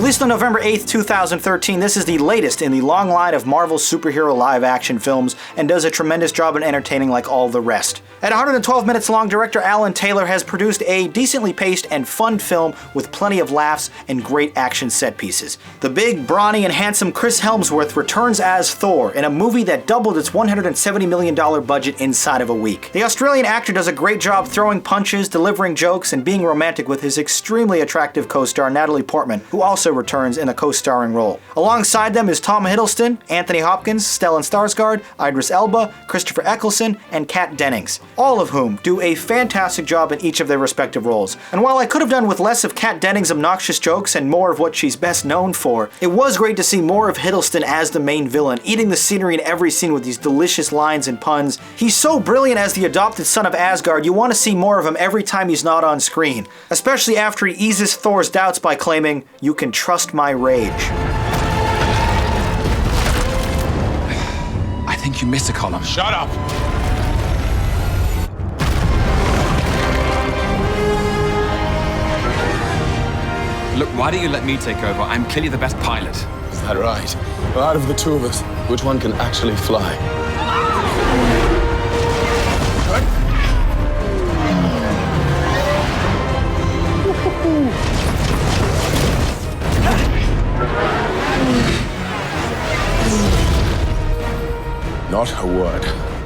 Released on November 8th, 2013, this is the latest in the long line of Marvel superhero live-action films and does a tremendous job in entertaining like all the rest. At 112 minutes long, director Alan Taylor has produced a decently paced and fun film with plenty of laughs and great action set pieces. The big, brawny, and handsome Chris Hemsworth returns as Thor in a movie that doubled its $170 million budget inside of a week. The Australian actor does a great job throwing punches, delivering jokes, and being romantic with his extremely attractive co-star Natalie Portman, who also returns in a co-starring role. Alongside them is Tom Hiddleston, Anthony Hopkins, Stellan Skarsgård, Idris Elba, Christopher Eccleston, and Kat Dennings, all of whom do a fantastic job in each of their respective roles. And while I could have done with less of Kat Dennings' obnoxious jokes and more of what she's best known for, it was great to see more of Hiddleston as the main villain, eating the scenery in every scene with these delicious lines and puns. He's so brilliant as the adopted son of Asgard, you want to see more of him every time he's not on screen, especially after he eases Thor's doubts by claiming, "You can trust my rage." I think you missed a column. Shut up! Look, why don't you let me take over? I'm clearly the best pilot. Is that right? Well, out of the two of us, which one can actually fly? Not a word.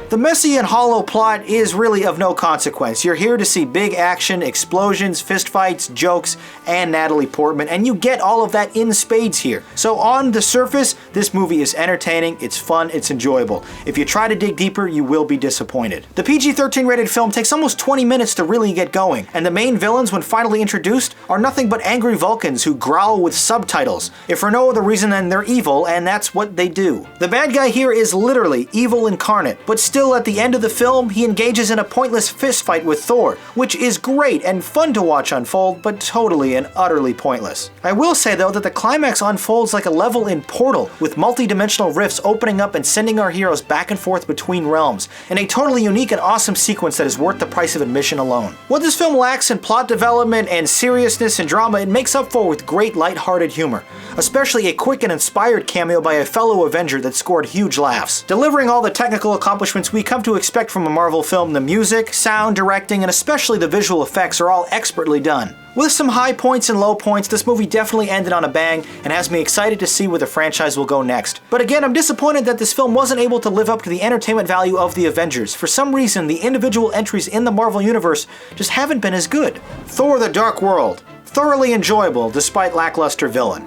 The messy and hollow plot is really of no consequence. You're here to see big action, explosions, fistfights, jokes, and Natalie Portman, and you get all of that in spades here. So on the surface, this movie is entertaining, it's fun, it's enjoyable. If you try to dig deeper, you will be disappointed. The PG-13 rated film takes almost 20 minutes to really get going, and the main villains, when finally introduced, are nothing but angry Vulcans who growl with subtitles. If for no other reason than they're evil, and that's what they do. The bad guy here is literally evil incarnate, but still at the end of the film, he engages in a pointless fistfight with Thor, which is great and fun to watch unfold, but totally and utterly pointless. I will say though that the climax unfolds like a level in Portal, with multi-dimensional rifts opening up and sending our heroes back and forth between realms, in a totally unique and awesome sequence that is worth the price of admission alone. What this film lacks in plot development and seriousness and drama, it makes up for with great light-hearted humor, especially a quick and inspired cameo by a fellow Avenger that scored huge laughs. Delivering all the technical accomplishments we come to expect from a Marvel film, the music, sound, directing, and especially the visual effects are all expertly done. With some high points and low points, this movie definitely ended on a bang and has me excited to see where the franchise will go next. But again, I'm disappointed that this film wasn't able to live up to the entertainment value of the Avengers. For some reason, the individual entries in the Marvel Universe just haven't been as good. Thor: The Dark World. Thoroughly enjoyable despite lackluster villain.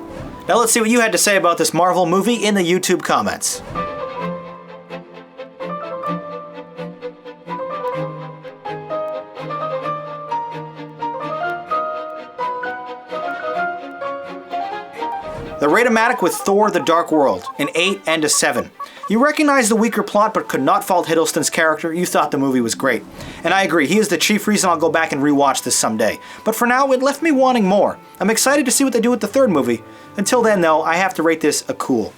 Now let's see what you had to say about this Marvel movie in the YouTube comments. The Rate-O-Matic with Thor: The Dark World, an 8 and a 7. You recognize the weaker plot but could not fault Hiddleston's character. You thought the movie was great. And I agree, he is the chief reason I'll go back and rewatch this someday. But for now, it left me wanting more. I'm excited to see what they do with the third movie. Until then though, I have to rate this a cool.